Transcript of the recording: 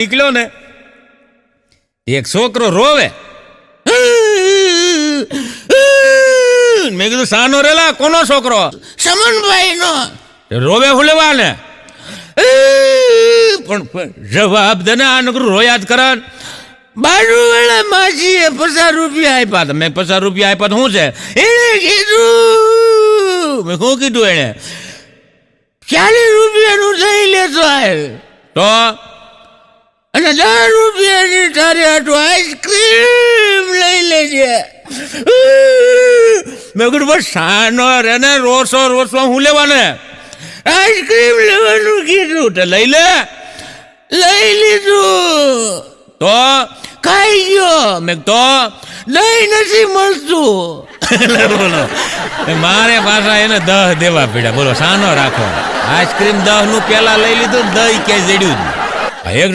નીકળ્યો ને એક છોકરો રોવે. મેં કીધું સાનો રેલા કોનો છોકરો? સમનભાઈ નો. રોવે હુલેવા ને પણ જવાબ દે ને આ નકરું રોયા જ કરે. બાજુવાળા માસીએ 50 રૂપિયા આપ્યા. તમે 50 રૂપિયા આપ્યા તો શું છે? એને કીધું. મેં શું કીધું એને? 40 રૂપિયાનું દહીં લેતો આવે તો અને 10 રૂપિયાની તારે હાટુ આઈસ્ક્રીમ લઈ લેજે. મેં કીધું બસ સાનો રે ને રોસો હું લેવાને આઈસ્ક્રીમ લેવાનું કીધું તે લઈ લે. લઈ લીધું તો ખાઈ ગયો. મેં તો દહીં નથી મળતું. બોલો મારે પાછા એને 10 દેવા પડ્યા. બોલો સાનો રાખો આઈસ્ક્રીમ 10 નું પેલા લઈ લીધું, દહીં ક્યાંય જડ્યું જ. એક